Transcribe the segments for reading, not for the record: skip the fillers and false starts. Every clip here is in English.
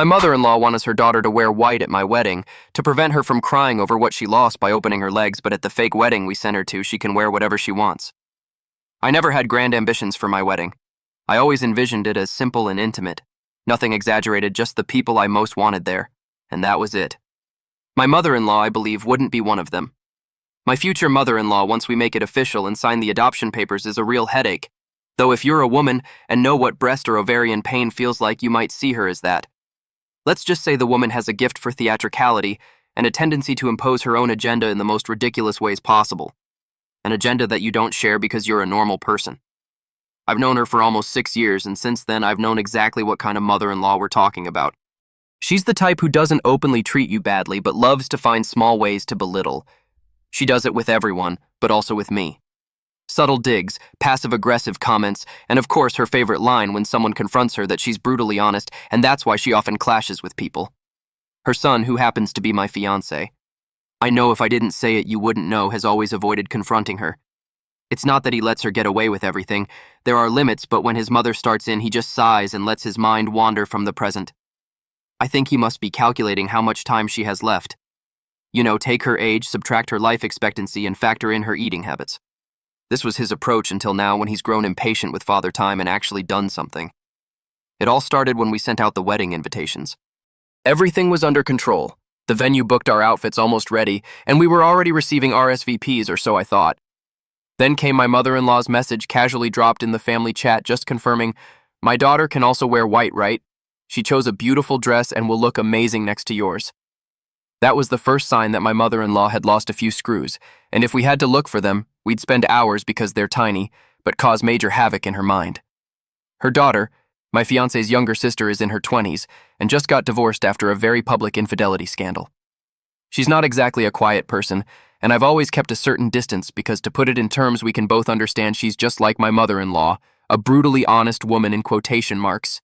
My mother-in-law wanted her daughter to wear white at my wedding to prevent her from crying over what she lost by opening her legs, but at the fake wedding we sent her to, she can wear whatever she wants. I never had grand ambitions for my wedding. I always envisioned it as simple and intimate. Nothing exaggerated, just the people I most wanted there. And that was it. My mother-in-law, I believe, wouldn't be one of them. My future mother-in-law, once we make it official and sign the adoption papers, is a real headache. Though if you're a woman and know what breast or ovarian pain feels like, you might see her as that. Let's just say the woman has a gift for theatricality and a tendency to impose her own agenda in the most ridiculous ways possible. An agenda that you don't share because you're a normal person. I've known her for almost 6 years, and since then I've known exactly what kind of mother-in-law we're talking about. She's the type who doesn't openly treat you badly, but loves to find small ways to belittle. She does it with everyone, but also with me. Subtle digs, passive-aggressive comments, and of course her favorite line when someone confronts her that she's brutally honest, and that's why she often clashes with people. Her son, who happens to be my fiancé, I know if I didn't say it you wouldn't know, has always avoided confronting her. It's not that he lets her get away with everything. There are limits, but when his mother starts in, he just sighs and lets his mind wander from the present. I think he must be calculating how much time she has left. You know, take her age, subtract her life expectancy, and factor in her eating habits. This was his approach until now, when he's grown impatient with Father Time and actually done something. It all started when we sent out the wedding invitations. Everything was under control. The venue booked our outfits almost ready, and we were already receiving RSVPs, or so I thought. Then came my mother-in-law's message, casually dropped in the family chat, just confirming, "My daughter can also wear white, right? She chose a beautiful dress and will look amazing next to yours." That was the first sign that my mother-in-law had lost a few screws, and if we had to look for them, we'd spend hours because they're tiny, but cause major havoc in her mind. Her daughter, my fiancé's younger sister, is in her 20s and just got divorced after a very public infidelity scandal. She's not exactly a quiet person, and I've always kept a certain distance because, to put it in terms we can both understand, she's just like my mother-in-law, a brutally honest woman in quotation marks.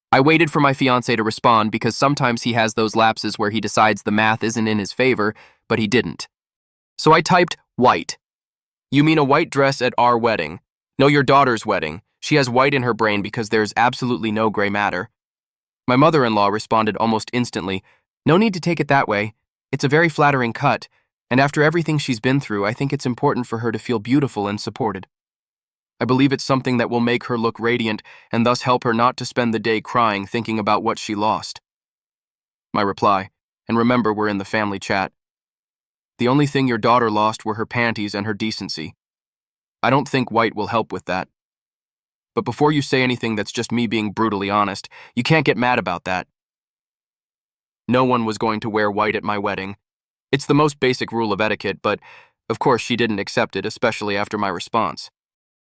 I waited for my fiancé to respond because sometimes he has those lapses where he decides the math isn't in his favor, but he didn't. So I typed, "White." "You mean a white dress at our wedding?" "No, your daughter's wedding. She has white in her brain because there's absolutely no gray matter." My mother-in-law responded almost instantly, "No need to take it that way. It's a very flattering cut, and after everything she's been through, I think it's important for her to feel beautiful and supported. I believe it's something that will make her look radiant and thus help her not to spend the day crying thinking about what she lost." My reply, and remember we're in the family chat, "The only thing your daughter lost were her panties and her decency. I don't think white will help with that. But before you say anything, that's just me being brutally honest. You can't get mad about that. No one was going to wear white at my wedding. It's the most basic rule of etiquette, but of course she didn't accept it, especially after my response.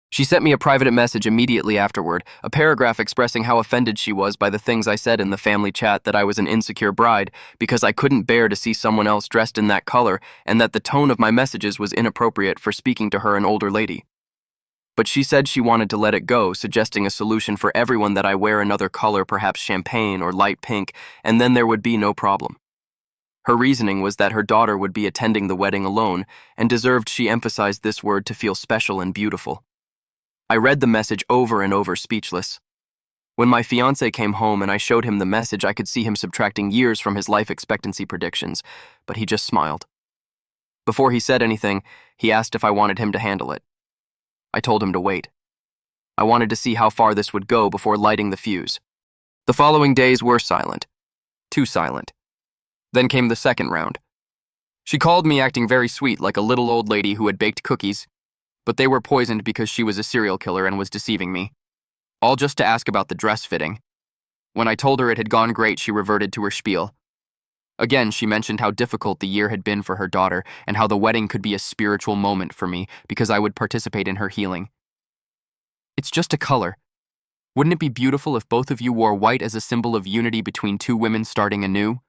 She sent me a private message immediately afterward, a paragraph expressing how offended she was by the things I said in the family chat, that I was an insecure bride because I couldn't bear to see someone else dressed in that color, and that the tone of my messages was inappropriate for speaking to her, an older lady. But she said she wanted to let it go, suggesting a solution for everyone, that I wear another color, perhaps champagne or light pink, and then there would be no problem. Her reasoning was that her daughter would be attending the wedding alone, and deserved, she emphasized this word, to feel special and beautiful. I read the message over and over, speechless. When my fiancé came home and I showed him the message, I could see him subtracting years from his life expectancy predictions, but he just smiled. Before he said anything, he asked if I wanted him to handle it. I told him to wait. I wanted to see how far this would go before lighting the fuse. The following days were silent. Too silent. Then came the second round. She called me acting very sweet, like a little old lady who had baked cookies, but they were poisoned because she was a serial killer and was deceiving me. All just to ask about the dress fitting. When I told her it had gone great, she reverted to her spiel. Again, she mentioned how difficult the year had been for her daughter and how the wedding could be a spiritual moment for me because I would participate in her healing. "It's just a color. Wouldn't it be beautiful if both of you wore white as a symbol of unity between two women starting anew?"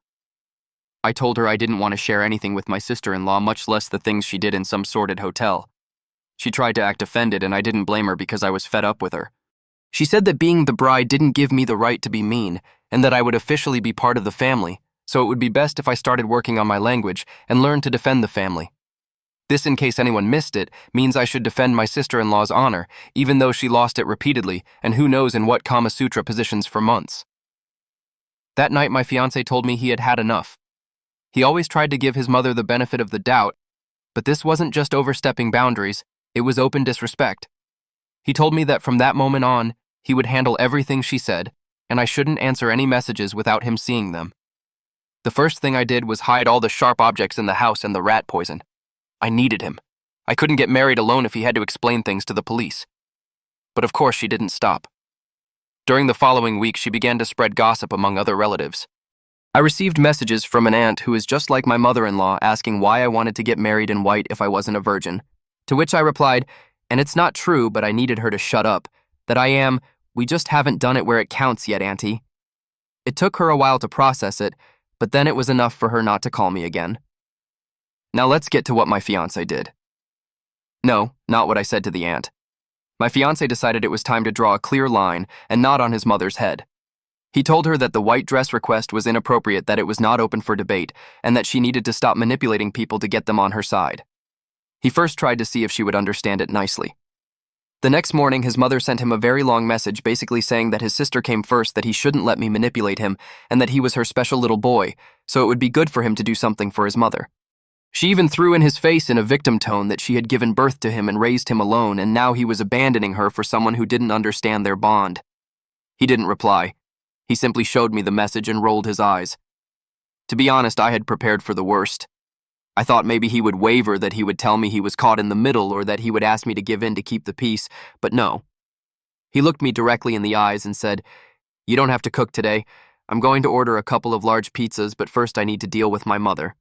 I told her I didn't want to share anything with my sister-in-law, much less the things she did in some sordid hotel. She tried to act offended, and I didn't blame her because I was fed up with her. She said that being the bride didn't give me the right to be mean, and that I would officially be part of the family, so it would be best if I started working on my language and learned to defend the family. This, in case anyone missed it, means I should defend my sister-in-law's honor, even though she lost it repeatedly, and who knows in what Kama Sutra positions for months. That night, my fiancé told me he had had enough. He always tried to give his mother the benefit of the doubt, but this wasn't just overstepping boundaries, it was open disrespect. He told me that from that moment on, he would handle everything she said, and I shouldn't answer any messages without him seeing them. The first thing I did was hide all the sharp objects in the house and the rat poison. I needed him. I couldn't get married alone if he had to explain things to the police. But of course she didn't stop. During the following week, she began to spread gossip among other relatives. I received messages from an aunt who is just like my mother-in-law asking why I wanted to get married in white if I wasn't a virgin, to which I replied, and it's not true, but I needed her to shut up, that I am, we just haven't done it where it counts yet, Auntie. It took her a while to process it, but then it was enough for her not to call me again. Now let's get to what my fiancé did. No, not what I said to the aunt. My fiancé decided it was time to draw a clear line and not on his mother's head. He told her that the white dress request was inappropriate, that it was not open for debate, and that she needed to stop manipulating people to get them on her side. He first tried to see if she would understand it nicely. The next morning, his mother sent him a very long message basically saying that his sister came first, that he shouldn't let me manipulate him, and that he was her special little boy, so it would be good for him to do something for his mother. She even threw in his face in a victim tone that she had given birth to him and raised him alone, and now he was abandoning her for someone who didn't understand their bond. He didn't reply. He simply showed me the message and rolled his eyes. To be honest, I had prepared for the worst. I thought maybe he would waver, that he would tell me he was caught in the middle, or that he would ask me to give in to keep the peace, but no. He looked me directly in the eyes and said, "You don't have to cook today. I'm going to order a couple of large pizzas, but first I need to deal with my mother."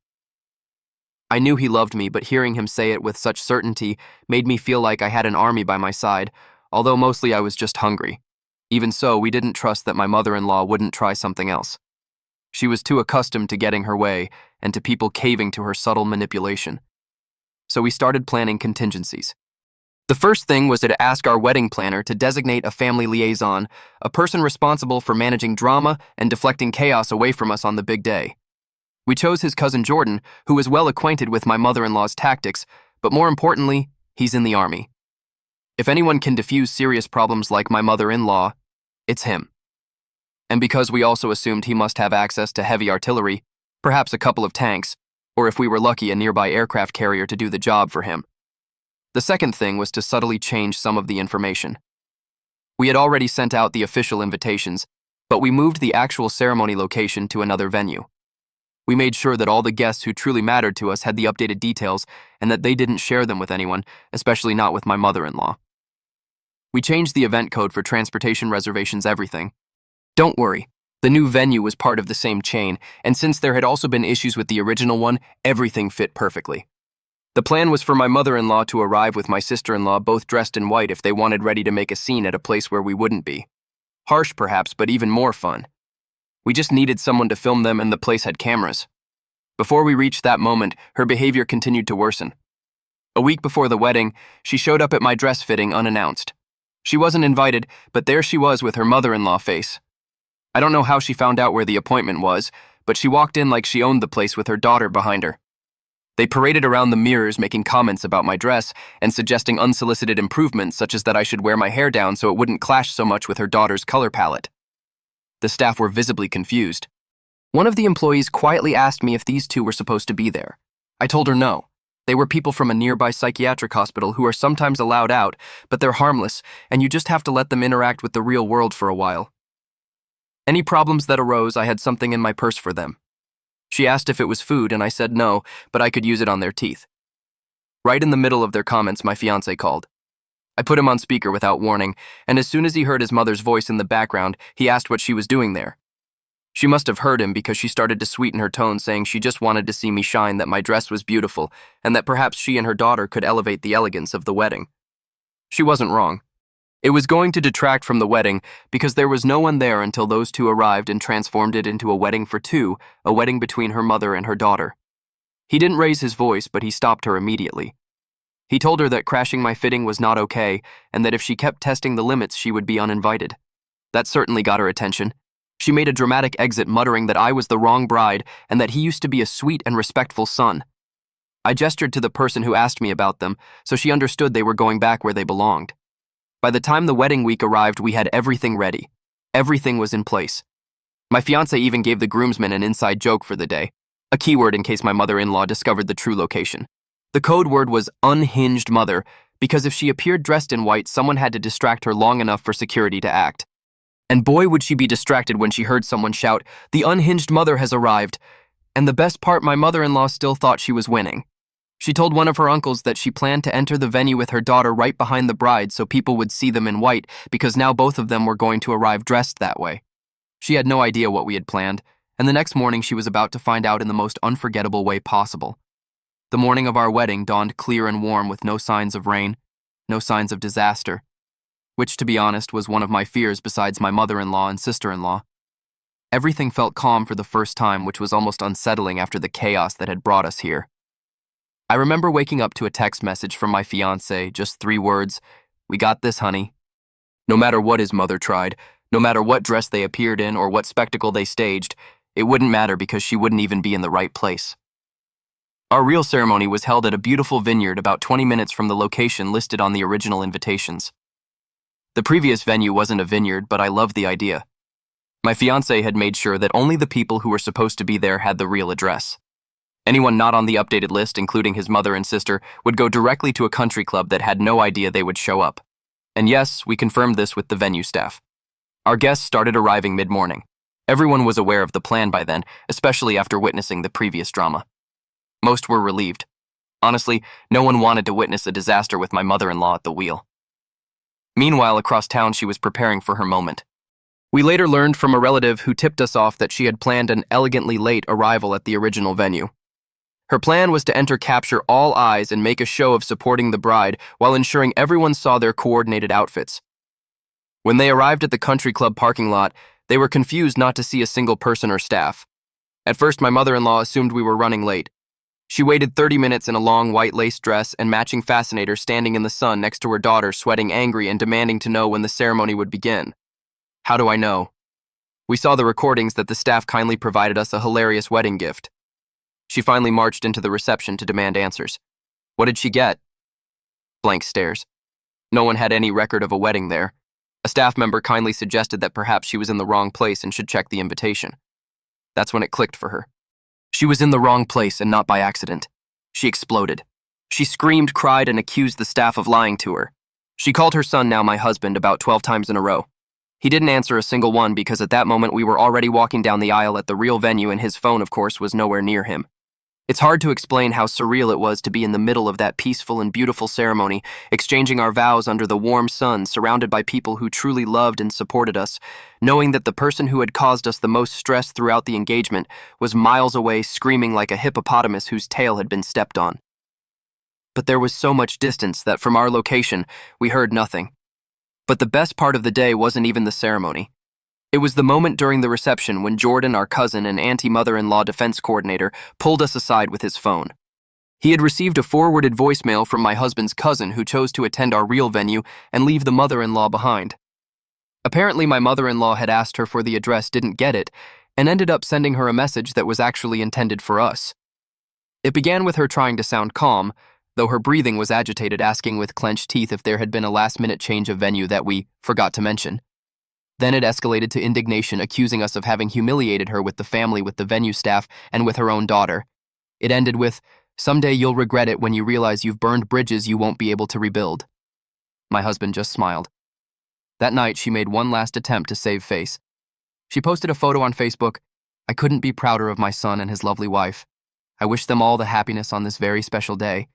I knew he loved me, but hearing him say it with such certainty made me feel like I had an army by my side, although mostly I was just hungry. Even so, we didn't trust that my mother-in-law wouldn't try something else. She was too accustomed to getting her way and to people caving to her subtle manipulation. So we started planning contingencies. The first thing was to ask our wedding planner to designate a family liaison, a person responsible for managing drama and deflecting chaos away from us on the big day. We chose his cousin Jordan, who was well acquainted with my mother-in-law's tactics, but more importantly, he's in the army. If anyone can diffuse serious problems like my mother-in-law, it's him. And because we also assumed he must have access to heavy artillery, perhaps a couple of tanks, or if we were lucky, a nearby aircraft carrier to do the job for him. The second thing was to subtly change some of the information. We had already sent out the official invitations, but we moved the actual ceremony location to another venue. We made sure that all the guests who truly mattered to us had the updated details and that they didn't share them with anyone, especially not with my mother-in-law. We changed the event code for transportation reservations, everything. Don't worry, the new venue was part of the same chain, and since there had also been issues with the original one, everything fit perfectly. The plan was for my mother-in-law to arrive with my sister-in-law both dressed in white if they wanted, ready to make a scene at a place where we wouldn't be. Harsh perhaps, but even more fun. We just needed someone to film them, and the place had cameras. Before we reached that moment, her behavior continued to worsen. A week before the wedding, she showed up at my dress fitting unannounced. She wasn't invited, but there she was with her mother-in-law face. I don't know how she found out where the appointment was, but she walked in like she owned the place with her daughter behind her. They paraded around the mirrors, making comments about my dress and suggesting unsolicited improvements, such as that I should wear my hair down so it wouldn't clash so much with her daughter's color palette. The staff were visibly confused. One of the employees quietly asked me if these two were supposed to be there. I told her no. They were people from a nearby psychiatric hospital who are sometimes allowed out, but they're harmless, and you just have to let them interact with the real world for a while. Any problems that arose, I had something in my purse for them. She asked if it was food, and I said no, but I could use it on their teeth. Right in the middle of their comments, my fiancé called. I put him on speaker without warning, and as soon as he heard his mother's voice in the background, he asked what she was doing there. She must have heard him because she started to sweeten her tone, saying she just wanted to see me shine, that my dress was beautiful, and that perhaps she and her daughter could elevate the elegance of the wedding. She wasn't wrong. It was going to detract from the wedding because there was no one there until those two arrived and transformed it into a wedding for two, a wedding between her mother and her daughter. He didn't raise his voice, but he stopped her immediately. He told her that crashing my fitting was not okay, and that if she kept testing the limits, she would be uninvited. That certainly got her attention. She made a dramatic exit, muttering that I was the wrong bride and that he used to be a sweet and respectful son. I gestured to the person who asked me about them, so she understood they were going back where they belonged. By the time the wedding week arrived, we had everything ready. Everything was in place. My fiancé even gave the groomsmen an inside joke for the day, a keyword in case my mother-in-law discovered the true location. The code word was unhinged mother, because if she appeared dressed in white, someone had to distract her long enough for security to act. And boy, would she be distracted when she heard someone shout, "The unhinged mother has arrived." And the best part, my mother-in-law still thought she was winning. She told one of her uncles that she planned to enter the venue with her daughter right behind the bride so people would see them in white, because now both of them were going to arrive dressed that way. She had no idea what we had planned, and the next morning she was about to find out in the most unforgettable way possible. The morning of our wedding dawned clear and warm with no signs of rain, no signs of disaster, which, to be honest, was one of my fears besides my mother-in-law and sister-in-law. Everything felt calm for the first time, which was almost unsettling after the chaos that had brought us here. I remember waking up to a text message from my fiancé, just 3 words, "We got this, honey." No matter what his mother tried, no matter what dress they appeared in or what spectacle they staged, it wouldn't matter because she wouldn't even be in the right place. Our real ceremony was held at a beautiful vineyard about 20 minutes from the location listed on the original invitations. The previous venue wasn't a vineyard, but I loved the idea. My fiancé had made sure that only the people who were supposed to be there had the real address. Anyone not on the updated list, including his mother and sister, would go directly to a country club that had no idea they would show up. And yes, we confirmed this with the venue staff. Our guests started arriving mid-morning. Everyone was aware of the plan by then, especially after witnessing the previous drama. Most were relieved. Honestly, no one wanted to witness a disaster with my mother-in-law at the wheel. Meanwhile, across town, she was preparing for her moment. We later learned from a relative who tipped us off that she had planned an elegantly late arrival at the original venue. Her plan was to capture all eyes and make a show of supporting the bride while ensuring everyone saw their coordinated outfits. When they arrived at the country club parking lot, they were confused not to see a single person or staff. At first, my mother-in-law assumed we were running late. She waited 30 minutes in a long white lace dress and matching fascinator standing in the sun next to her daughter, sweating angry and demanding to know when the ceremony would begin. How do I know? We saw the recordings that the staff kindly provided us a hilarious wedding gift. She finally marched into the reception to demand answers. What did she get? Blank stares. No one had any record of a wedding there. A staff member kindly suggested that perhaps she was in the wrong place and should check the invitation. That's when it clicked for her. She was in the wrong place and not by accident. She exploded. She screamed, cried, and accused the staff of lying to her. She called her son, now my husband, about 12 times in a row. He didn't answer a single one because at that moment we were already walking down the aisle at the real venue and his phone, of course, was nowhere near him. It's hard to explain how surreal it was to be in the middle of that peaceful and beautiful ceremony, exchanging our vows under the warm sun, surrounded by people who truly loved and supported us, knowing that the person who had caused us the most stress throughout the engagement was miles away, screaming like a hippopotamus whose tail had been stepped on. But there was so much distance that from our location, we heard nothing. But the best part of the day wasn't even the ceremony. It was the moment during the reception when Jordan, our cousin and anti-mother-in-law defense coordinator, pulled us aside with his phone. He had received a forwarded voicemail from my husband's cousin who chose to attend our real venue and leave the mother-in-law behind. Apparently, my mother-in-law had asked her for the address, didn't get it, and ended up sending her a message that was actually intended for us. It began with her trying to sound calm, though her breathing was agitated, asking with clenched teeth if there had been a last-minute change of venue that we forgot to mention. Then it escalated to indignation, accusing us of having humiliated her with the family, with the venue staff, and with her own daughter. It ended with, "Someday you'll regret it when you realize you've burned bridges you won't be able to rebuild." My husband just smiled. That night, she made one last attempt to save face. She posted a photo on Facebook. "I couldn't be prouder of my son and his lovely wife. I wish them all the happiness on this very special day."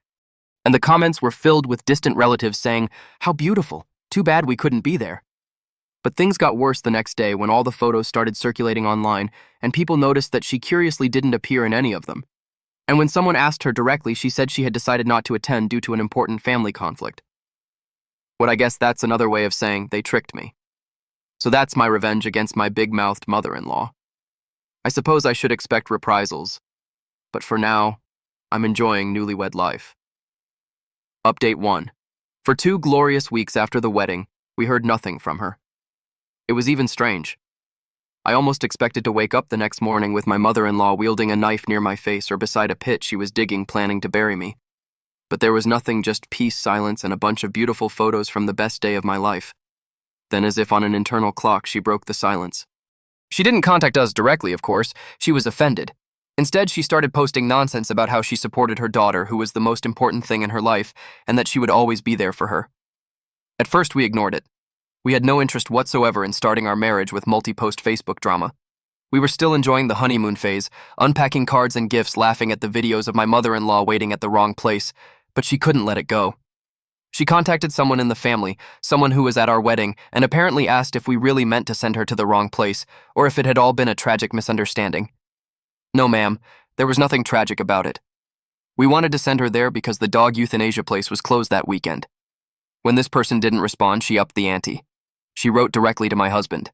And the comments were filled with distant relatives saying, "How beautiful. Too bad we couldn't be there." But things got worse the next day when all the photos started circulating online, and people noticed that she curiously didn't appear in any of them. And when someone asked her directly, she said she had decided not to attend due to an important family conflict. What I guess that's another way of saying they tricked me. So that's my revenge against my big-mouthed mother-in-law. I suppose I should expect reprisals, but for now, I'm enjoying newlywed life. Update 1. For 2 glorious weeks after the wedding, we heard nothing from her. It was even strange. I almost expected to wake up the next morning with my mother-in-law wielding a knife near my face or beside a pit she was digging, planning to bury me. But there was nothing, just peace, silence, and a bunch of beautiful photos from the best day of my life. Then, as if on an internal clock, she broke the silence. She didn't contact us directly, of course. She was offended. Instead, she started posting nonsense about how she supported her daughter, who was the most important thing in her life, and that she would always be there for her. At first, we ignored it. We had no interest whatsoever in starting our marriage with multi-post Facebook drama. We were still enjoying the honeymoon phase, unpacking cards and gifts, laughing at the videos of my mother-in-law waiting at the wrong place, but she couldn't let it go. She contacted someone in the family, someone who was at our wedding, and apparently asked if we really meant to send her to the wrong place, or if it had all been a tragic misunderstanding. No, ma'am, there was nothing tragic about it. We wanted to send her there because the dog euthanasia place was closed that weekend. When this person didn't respond, she upped the ante. She wrote directly to my husband.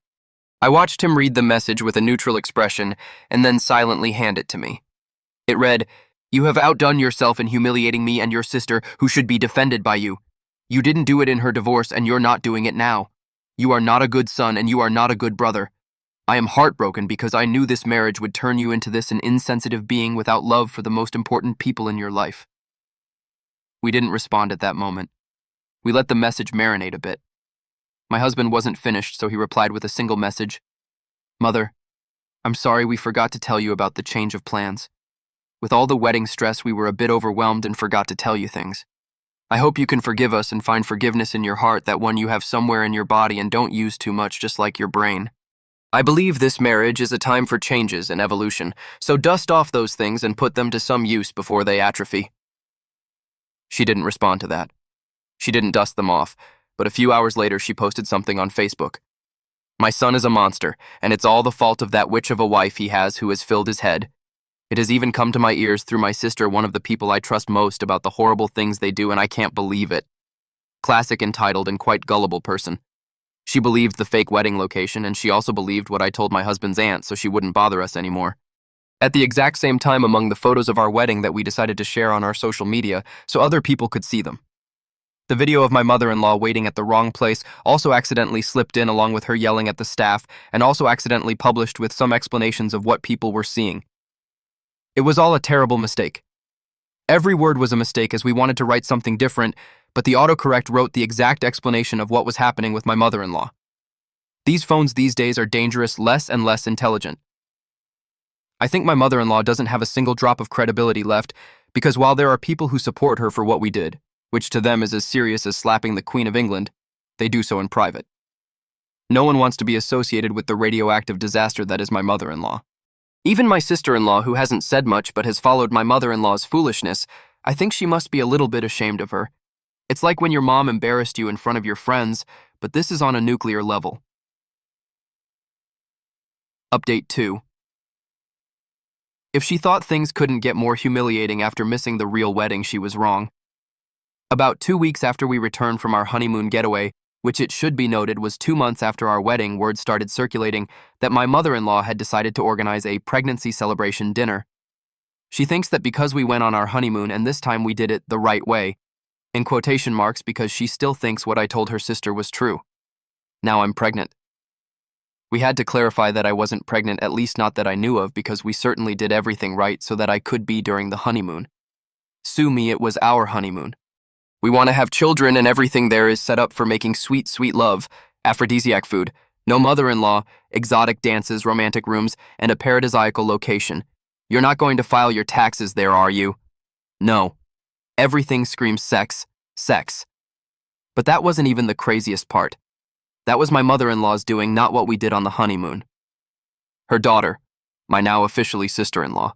I watched him read the message with a neutral expression and then silently hand it to me. It read, "You have outdone yourself in humiliating me and your sister, who should be defended by you. You didn't do it in her divorce, and you're not doing it now. You are not a good son, and you are not a good brother. I am heartbroken because I knew this marriage would turn you into an insensitive being without love for the most important people in your life." We didn't respond at that moment. We let the message marinate a bit. My husband wasn't finished, so he replied with a single message. "Mother, I'm sorry we forgot to tell you about the change of plans. With all the wedding stress, we were a bit overwhelmed and forgot to tell you things. I hope you can forgive us and find forgiveness in your heart, that one you have somewhere in your body, and don't use too much, just like your brain. I believe this marriage is a time for changes and evolution, so dust off those things and put them to some use before they atrophy." She didn't respond to that. She didn't dust them off, but a few hours later she posted something on Facebook. "My son is a monster, and it's all the fault of that witch of a wife he has who has filled his head. It has even come to my ears through my sister, one of the people I trust most, about the horrible things they do, and I can't believe it." Classic entitled and quite gullible person. She believed the fake wedding location, and she also believed what I told my husband's aunt, so she wouldn't bother us anymore. At the exact same time, among the photos of our wedding that we decided to share on our social media so other people could see them, the video of my mother-in-law waiting at the wrong place also accidentally slipped in, along with her yelling at the staff, and also accidentally published with some explanations of what people were seeing. It was all a terrible mistake. Every word was a mistake, as we wanted to write something different, but the autocorrect wrote the exact explanation of what was happening with my mother-in-law. These phones these days are dangerous, less and less intelligent. I think my mother-in-law doesn't have a single drop of credibility left, because while there are people who support her for what we did, which to them is as serious as slapping the Queen of England, they do so in private. No one wants to be associated with the radioactive disaster that is my mother-in-law. Even my sister-in-law, who hasn't said much but has followed my mother-in-law's foolishness, I think she must be a little bit ashamed of her. It's like when your mom embarrassed you in front of your friends, but this is on a nuclear level. Update 2. If she thought things couldn't get more humiliating after missing the real wedding, she was wrong. About 2 weeks after we returned from our honeymoon getaway, which it should be noted was 2 months after our wedding, word started circulating that my mother-in-law had decided to organize a pregnancy celebration dinner. She thinks that because we went on our honeymoon and this time we did it the right way, in quotation marks, because she still thinks what I told her sister was true. Now I'm pregnant. We had to clarify that I wasn't pregnant, at least not that I knew of, because we certainly did everything right so that I could be during the honeymoon. Sue me, it was our honeymoon. We want to have children, and everything there is set up for making sweet, sweet love, aphrodisiac food, no mother-in-law, exotic dances, romantic rooms, and a paradisiacal location. You're not going to file your taxes there, are you? No. Everything screams sex, sex. But that wasn't even the craziest part. That was my mother-in-law's doing, not what we did on the honeymoon. Her daughter, my now officially sister-in-law.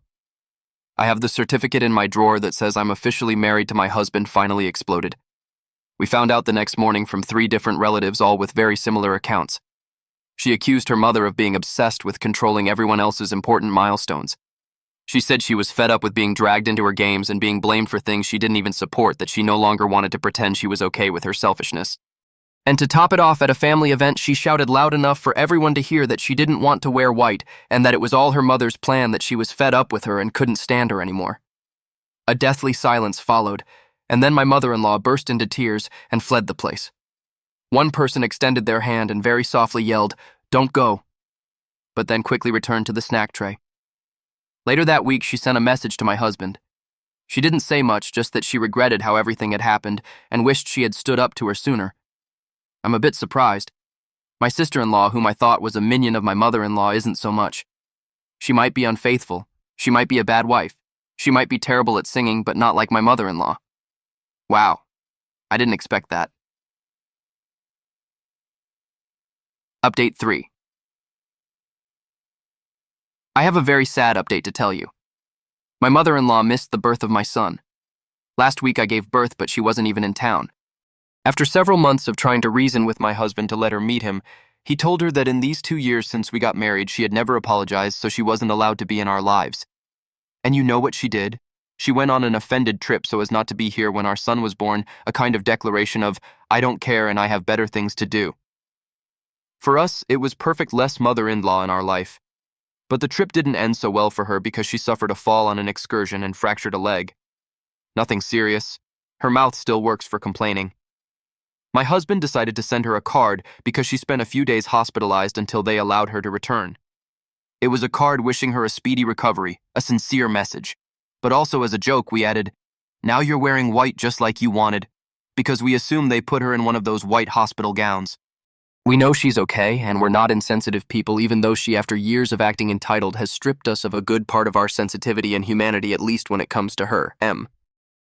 I have the certificate in my drawer that says I'm officially married to my husband, finally exploded. We found out the next morning from 3 different relatives, all with very similar accounts. She accused her mother of being obsessed with controlling everyone else's important milestones. She said she was fed up with being dragged into her games and being blamed for things she didn't even support, that she no longer wanted to pretend she was okay with her selfishness. And to top it off, at a family event, she shouted loud enough for everyone to hear that she didn't want to wear white and that it was all her mother's plan, that she was fed up with her and couldn't stand her anymore. A deathly silence followed, and then my mother-in-law burst into tears and fled the place. One person extended their hand and very softly yelled, "Don't go," but then quickly returned to the snack tray. Later that week, she sent a message to my husband. She didn't say much, just that she regretted how everything had happened and wished she had stood up to her sooner. I'm a bit surprised. My sister-in-law, whom I thought was a minion of my mother-in-law, isn't so much. She might be unfaithful. She might be a bad wife. She might be terrible at singing, but not like my mother-in-law. Wow, I didn't expect that. Update 3. I have a very sad update to tell you. My mother-in-law missed the birth of my son. Last week I gave birth, but she wasn't even in town. After several months of trying to reason with my husband to let her meet him, he told her that in these 2 years since we got married, she had never apologized, so she wasn't allowed to be in our lives. And you know what she did? She went on an offended trip so as not to be here when our son was born, a kind of declaration of, I don't care and I have better things to do. For us, it was perfect less mother-in-law in our life. But the trip didn't end so well for her because she suffered a fall on an excursion and fractured a leg. Nothing serious. Her mouth still works for complaining. My husband decided to send her a card because she spent a few days hospitalized until they allowed her to return. It was a card wishing her a speedy recovery, a sincere message. But also as a joke, we added, now you're wearing white just like you wanted, because we assume they put her in one of those white hospital gowns. We know she's okay, and we're not insensitive people, even though she, after years of acting entitled, has stripped us of a good part of our sensitivity and humanity, at least when it comes to her, M.